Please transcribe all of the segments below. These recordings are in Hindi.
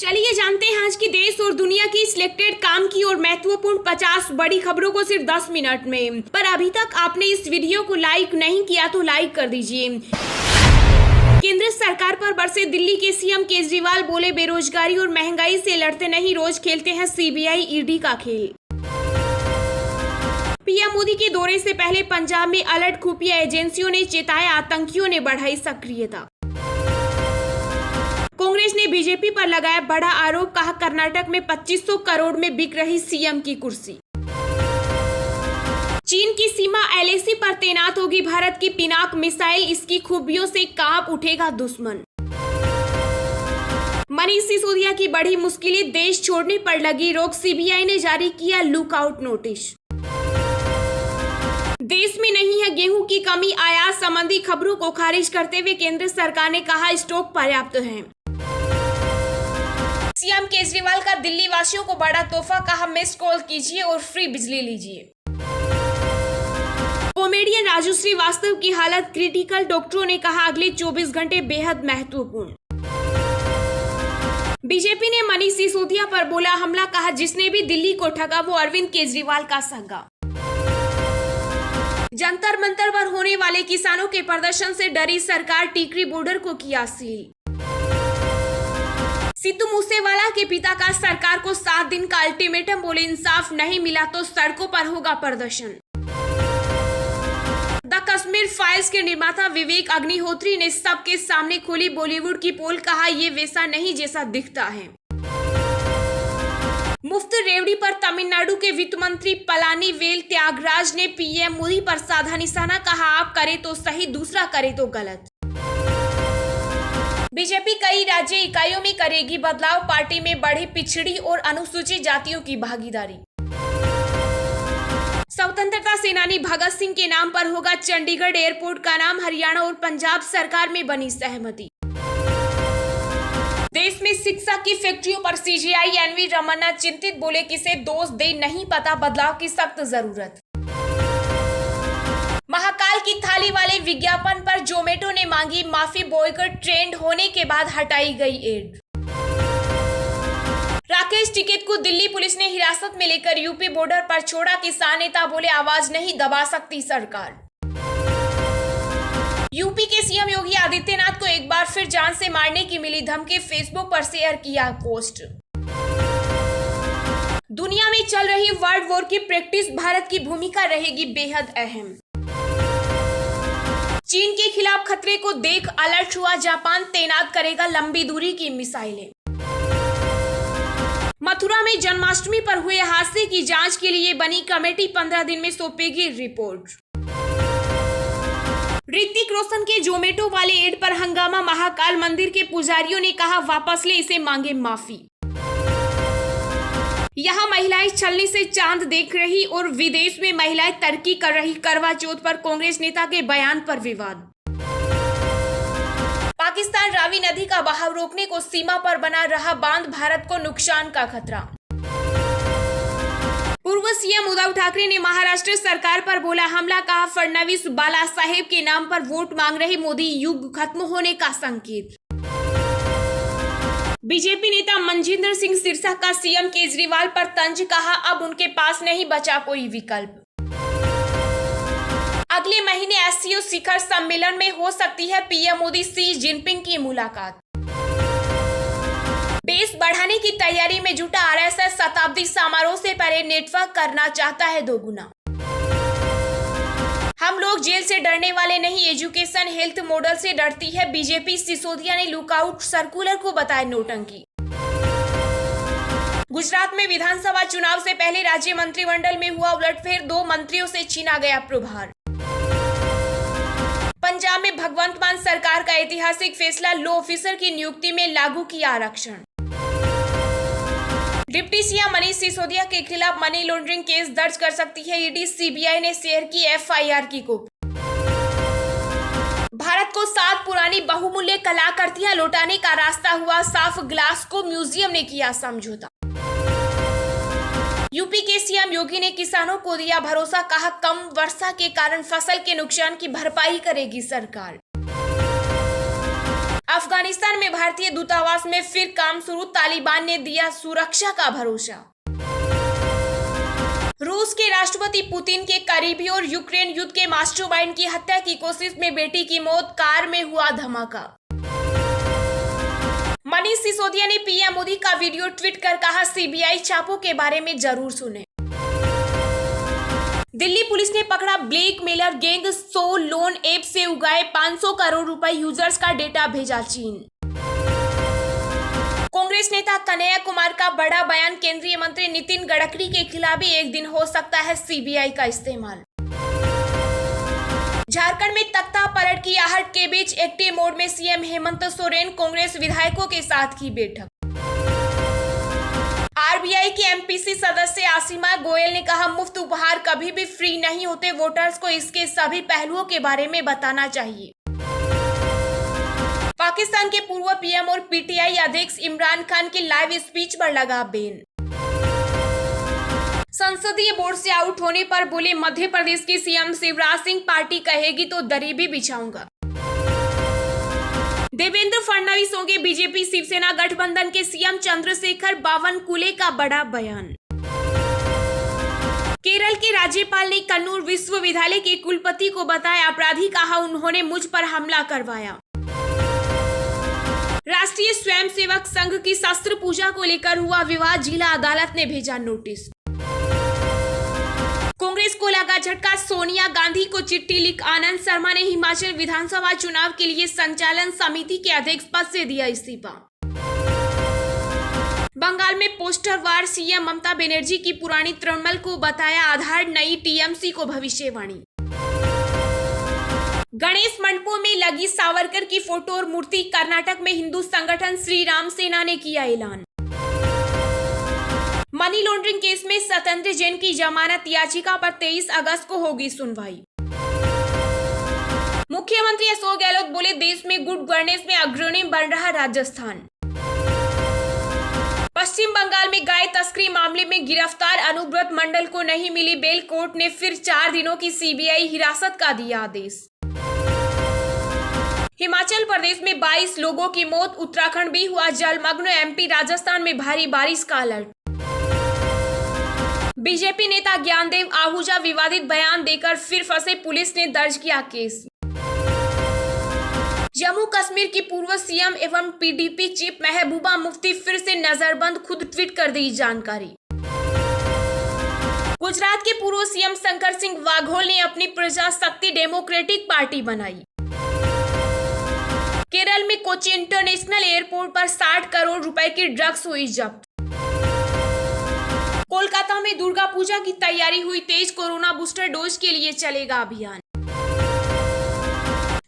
चलिए जानते हैं आज की देश और दुनिया की सिलेक्टेड काम की और महत्वपूर्ण 50 बड़ी खबरों को सिर्फ 10 मिनट में। पर अभी तक आपने इस वीडियो को लाइक नहीं किया तो लाइक कर दीजिए। केंद्र सरकार पर बरसे दिल्ली के सीएम केजरीवाल, बोले बेरोजगारी और महंगाई से लड़ते नहीं, रोज खेलते हैं सीबीआई ईडी का खेल। पीएम मोदी के दौरे से पहले पंजाब में अलर्ट, खुफिया एजेंसियों ने चेताया, आतंकियों ने बढ़ाई सक्रियता। कांग्रेस ने बीजेपी पर लगाया बड़ा आरोप, कहा कर्नाटक में 2500 करोड़ में बिक रही सीएम की कुर्सी। चीन की सीमा एलएसी पर तैनात होगी भारत की पिनाक मिसाइल, इसकी खूबियों से कांप उठेगा दुश्मन। मनीष सिसोदिया की बड़ी मुश्किलें, देश छोड़ने पर लगी रोक, सीबीआई ने जारी किया लुकआउट नोटिस। देश में नहीं है गेहूं की कमी, आयात संबंधी खबरों को खारिज करते हुए केंद्र सरकार ने कहा स्टॉक पर्याप्त है। सीएम केजरीवाल का दिल्ली वासियों को बड़ा तोहफा, कहा मिस्ड कॉल कीजिए और फ्री बिजली लीजिए। कॉमेडियन राजू श्रीवास्तव की हालत क्रिटिकल, डॉक्टरों ने कहा अगले 24 घंटे बेहद महत्वपूर्ण। बीजेपी ने मनीष सिसोदिया पर बोला हमला, कहा जिसने भी दिल्ली को ठगा वो अरविंद केजरीवाल का सगा। जंतर मंतर पर होने वाले किसानों के प्रदर्शन से डरी सरकार, टीकरी बॉर्डर को किया सील। सिद्धू मूसेवाला के पिता का सरकार को 7 दिन का अल्टीमेटम, बोले इंसाफ नहीं मिला तो सड़कों पर होगा प्रदर्शन। द कश्मीर फाइल्स के निर्माता विवेक अग्निहोत्री ने सबके सामने खोली बॉलीवुड की पोल, कहा ये वैसा नहीं जैसा दिखता है। मुफ्त रेवड़ी पर तमिलनाडु के वित्त मंत्री पलानीवेल त्यागराज ने पीएम मोदी पर साधा निशाना, कहा आप करे तो सही, दूसरा करे तो गलत। बीजेपी कई राज्य इकाइयों में करेगी बदलाव, पार्टी में बढ़ी पिछड़ी और अनुसूचित जातियों की भागीदारी। स्वतंत्रता सेनानी भगत सिंह के नाम पर होगा चंडीगढ़ एयरपोर्ट का नाम, हरियाणा और पंजाब सरकार में बनी सहमति। देश में शिक्षा की फैक्ट्रियों पर सीजेआई एनवी रमन्ना चिंतित, बोले किसे दोष दे नहीं पता, बदलाव की सख्त जरूरत। महाकाल की थाली वाले विज्ञापन पर जोमेटो ने मांगी माफी, बॉयकॉट ट्रेंड होने के बाद हटाई गई एड। राकेश टिकैत को दिल्ली पुलिस ने हिरासत में लेकर यूपी बॉर्डर पर छोड़ा, किसान नेता बोले आवाज नहीं दबा सकती सरकार। यूपी के सीएम योगी आदित्यनाथ को एक बार फिर जान से मारने की मिली धमकी, फेसबुक पर शेयर किया पोस्ट। दुनिया में चल रही वर्ल्ड वॉर की प्रैक्टिस, भारत की भूमिका रहेगी बेहद अहम। चीन के खिलाफ खतरे को देख अलर्ट हुआ जापान, तैनात करेगा लंबी दूरी की मिसाइलें। मथुरा में जन्माष्टमी पर हुए हादसे की जांच के लिए बनी कमेटी 15 दिन में सौंपेगी रिपोर्ट। ऋतिक रोशन के जोमेटो वाले एड पर हंगामा, महाकाल मंदिर के पुजारियों ने कहा वापस ले, इसे मांगे माफी। यहाँ महिलाएं छलनी से चांद देख रही और विदेश में महिलाएं तरक्की कर रही, करवा चौथ पर कांग्रेस नेता के बयान पर विवाद। पाकिस्तान रावी नदी का बहाव रोकने को सीमा पर बना रहा बांध, भारत को नुकसान का खतरा। पूर्व सीएम उद्धव ठाकरे ने महाराष्ट्र सरकार पर बोला हमला, कहा फडणवीस बाला साहेब के नाम पर वोट मांग रहे, मोदी युग खत्म होने का संकेत। बीजेपी नेता मनजिंदर सिंह सिरसा का सीएम केजरीवाल पर तंज, कहा अब उनके पास नहीं बचा कोई विकल्प। अगले महीने एससीओ शिखर सम्मेलन में हो सकती है पीएम मोदी शी जिनपिंग की मुलाकात। बेस बढ़ाने की तैयारी में जुटा आरएसएस, शताब्दी समारोह से पहले नेटवर्क करना चाहता है दोगुना। हम लोग जेल से डरने वाले नहीं, एजुकेशन हेल्थ मॉडल से डरती है बीजेपी, सिसोदिया ने लुकआउट सर्कुलर को बताया नौटंकी। गुजरात में विधानसभा चुनाव से पहले राज्य मंत्रिमंडल में हुआ उलटफेर, 2 मंत्रियों से छीना गया प्रभार। पंजाब में भगवंत मान सरकार का ऐतिहासिक फैसला, लॉ ऑफिसर की नियुक्ति में लागू किया आरक्षण। डिप्टी सीएम मनीष सिसोदिया के खिलाफ मनी लॉन्ड्रिंग केस दर्ज कर सकती है ईडी, सीबीआई ने शेयर की एफआईआर की कॉपी। भारत को 7 पुरानी बहुमूल्य कलाकृतियां लौटाने का रास्ता हुआ साफ, ग्लास को म्यूजियम ने किया समझौता। यूपी के सीएम योगी ने किसानों को दिया भरोसा, कहा कम वर्षा के कारण फसल के नुकसान की भरपाई करेगी सरकार। अफगानिस्तान में भारतीय दूतावास में फिर काम शुरू, तालिबान ने दिया सुरक्षा का भरोसा। रूस के राष्ट्रपति पुतिन के करीबी और यूक्रेन युद्ध के मास्टरमाइंड की हत्या की कोशिश में बेटी की मौत, कार में हुआ धमाका। मनीष सिसोदिया ने पीएम मोदी का वीडियो ट्वीट कर कहा, सीबीआई छापों के बारे में जरूर सुने। दिल्ली पुलिस ने पकड़ा ब्लैकमेलर गैंग, 100 लोन ऐप से उगाए 500 करोड़ रुपए, यूजर्स का डेटा भेजा चीन। कांग्रेस नेता कन्हैया कुमार का बड़ा बयान, केंद्रीय मंत्री नितिन गडकरी के खिलाफ भी एक दिन हो सकता है सीबीआई का इस्तेमाल। झारखंड में तख्ता पलट की आहट के बीच एक्टिव मोड में सीएम हेमंत सोरेन, कांग्रेस विधायकों के साथ की बैठक। आरबीआई की एमपीसी सदस्य आसिमा गोयल ने कहा, मुफ्त उपहार कभी भी फ्री नहीं होते, वोटर्स को इसके सभी पहलुओं के बारे में बताना चाहिए। पाकिस्तान के पूर्व पीएम और पीटीआई अध्यक्ष इमरान खान के लाइव स्पीच पर लगा बैन। संसदीय बोर्ड से आउट होने पर बोले, मध्य प्रदेश के सीएम शिवराज सिंह, पार्टी कहेगी तो दरी भी बिछाऊंगा। देवेंद्र फडणवीस होंगे बीजेपी शिवसेना गठबंधन के सीएम, चंद्रशेखर बावनकुले का बड़ा बयान। केरल के राज्यपाल ने कन्नूर विश्वविद्यालय के कुलपति को बताया अपराधी, कहा उन्होंने मुझ पर हमला करवाया। राष्ट्रीय स्वयंसेवक संघ की शस्त्र पूजा को लेकर हुआ विवाद, जिला अदालत ने भेजा नोटिस। कांग्रेस को लगा झटका, सोनिया गांधी को चिट्ठी लिख आनंद शर्मा ने हिमाचल विधानसभा चुनाव के लिए संचालन समिति के अध्यक्ष पद से दिया इस्तीफा। बंगाल में पोस्टर वार, सीएम ममता बनर्जी की पुरानी तृणमूल को बताया आधार, नई टीएमसी को भविष्यवाणी। गणेश मंडपों में लगी सावरकर की फोटो और मूर्ति, कर्नाटक में हिंदू संगठन श्री राम सेना ने किया ऐलान। मनी लॉन्ड्रिंग केस में सत्येंद्र जैन की जमानत याचिका पर 23 अगस्त को होगी सुनवाई। मुख्यमंत्री अशोक गहलोत बोले, देश में गुड गवर्नेंस में अग्रणी बन रहा राजस्थान। पश्चिम बंगाल में गाय तस्करी मामले में गिरफ्तार अनुव्रत मंडल को नहीं मिली बेल, कोर्ट ने फिर 4 दिनों की सीबीआई हिरासत का दिया आदेश। हिमाचल प्रदेश में 22 लोगों की मौत, उत्तराखंड भी हुआ जलमग्न, एमपी राजस्थान में भारी बारिश का अलर्ट। बीजेपी नेता ज्ञानदेव आहूजा विवादित बयान देकर फिर फंसे, पुलिस ने दर्ज किया केस। जम्मू कश्मीर की पूर्व सीएम एवं पीडीपी चीफ महबूबा मुफ्ती फिर से नजरबंद, खुद ट्वीट कर दी जानकारी। गुजरात के पूर्व सीएम शंकर सिंह वाघोल ने अपनी प्रजाशक्ति डेमोक्रेटिक पार्टी बनाई। केरल में कोच्चि इंटरनेशनल एयरपोर्ट पर 60 करोड़ रुपए की ड्रग्स हुई जब्त। कोलकाता में दुर्गा पूजा की तैयारी हुई तेज, कोरोना बूस्टर डोज के लिए चलेगा अभियान।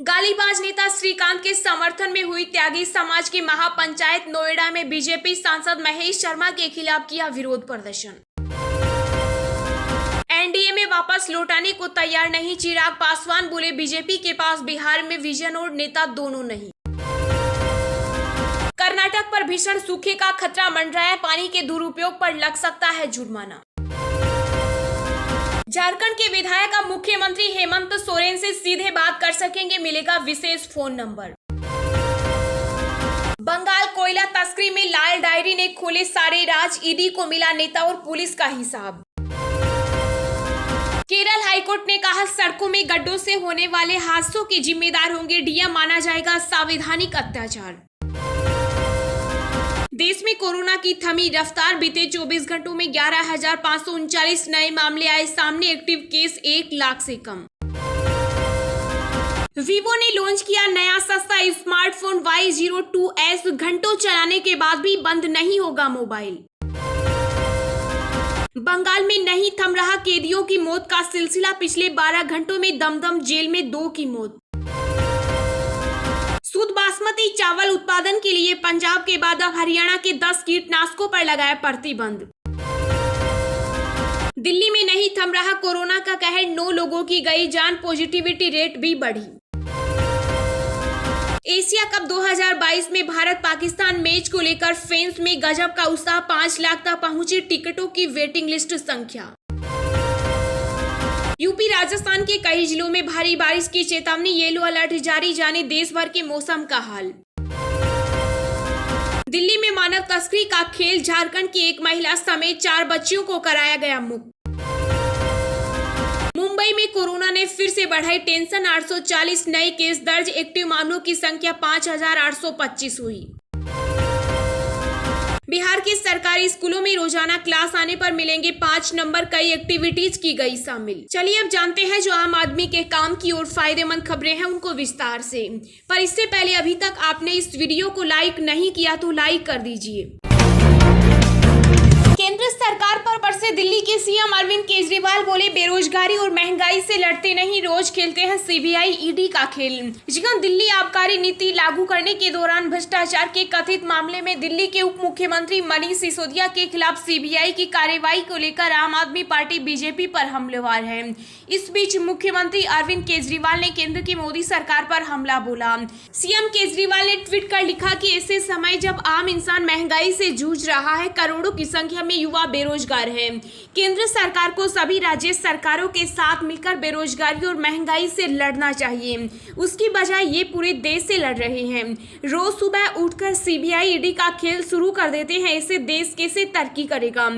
गालीबाज नेता श्रीकांत के समर्थन में हुई त्यागी समाज की महापंचायत, नोएडा में बीजेपी सांसद महेश शर्मा के खिलाफ किया विरोध प्रदर्शन। एनडीए में वापस लौटाने को तैयार नहीं चिराग पासवान, बोले बीजेपी के पास बिहार में विजन और नेता दोनों नहीं। कर्नाटक पर भीषण सूखे का खतरा मंडराया, पानी के दुरुपयोग पर लग सकता है जुर्माना। झारखंड के विधायक अब मुख्यमंत्री हेमंत सोरेन से सीधे बात कर सकेंगे, मिलेगा विशेष फोन नंबर। बंगाल कोयला तस्करी में लाल डायरी ने खोले सारे राज, ईडी को मिला नेता और पुलिस का हिसाब। केरल हाईकोर्ट ने कहा, सड़कों में गड्ढों से होने वाले हादसों के जिम्मेदार होंगे डीएम, माना जाएगा संवैधानिक अत्याचार। देश में कोरोना की थमी रफ्तार, बीते 24 घंटों में 11,539 नए मामले आए सामने, एक्टिव केस 1 लाख से कम। वीवो ने लॉन्च किया नया सस्ता स्मार्टफोन Y02s, घंटों चलाने के बाद भी बंद नहीं होगा मोबाइल। बंगाल में नहीं थम रहा कैदियों की मौत का सिलसिला, पिछले 12 घंटों में दमदम जेल में 2 की मौत। शुद्ध बासमती चावल उत्पादन के लिए पंजाब के बाद अब हरियाणा के 10 कीटनाशकों पर लगाया प्रतिबंध। दिल्ली में नहीं थम रहा कोरोना का कहर, 9 लोगों की गई जान, पॉजिटिविटी रेट भी बढ़ी। एशिया कप 2022 में भारत पाकिस्तान मैच को लेकर फैंस में गजब का उत्साह, 5 लाख तक पहुंची टिकटों की वेटिंग लिस्ट संख्या। यूपी राजस्थान के कई जिलों में भारी बारिश की चेतावनी, येलो अलर्ट जारी, जाने देश भर के मौसम का हाल। दिल्ली में मानव तस्करी का खेल, झारखंड की एक महिला समेत 4 बच्चियों को कराया गया मुक्त। मुंबई में कोरोना ने फिर से बढ़ाई टेंशन, 840 नए केस दर्ज, एक्टिव मामलों की संख्या 5825 हुई। बिहार के सरकारी स्कूलों में रोजाना क्लास आने पर मिलेंगे 5 नंबर, कई एक्टिविटीज की गई शामिल। चलिए अब जानते हैं जो आम आदमी के काम की और फायदेमंद खबरें हैं उनको विस्तार से। पर इससे पहले अभी तक आपने इस वीडियो को लाइक नहीं किया तो लाइक कर दीजिए। केंद्र सरकार पर बरसे दिल्ली के सीएम अरविंद केजरीवाल बोले, बेरोजगारी और महंगाई से लड़ते नहीं, रोज खेलते हैं सीबीआई ईडी का खेल। जहां दिल्ली आबकारी नीति लागू करने के दौरान भ्रष्टाचार के कथित मामले में दिल्ली के उप मुख्यमंत्री मनीष सिसोदिया के खिलाफ सीबीआई की कार्रवाई को लेकर आम आदमी पार्टी बीजेपी पर हमलावर है। इस बीच मुख्यमंत्री अरविंद केजरीवाल ने केंद्र की मोदी सरकार पर हमला बोला। सीएम केजरीवाल ने ट्वीट कर लिखा कि ऐसे समय जब आम इंसान महंगाई से जूझ रहा है, करोड़ों की संख्या में युवा बेरोजगार हैं, केंद्र सरकार को सभी राज्य सरकारों के साथ मिलकर बेरोजगारी और महंगाई से लड़ना चाहिए। उसकी बजाय ये पूरे देश से लड़ रहे हैं। रोज सुबह उठकर सीबीआई ईडी का खेल शुरू कर देते हैं, ऐसे देश कैसे तरक्की करेगा।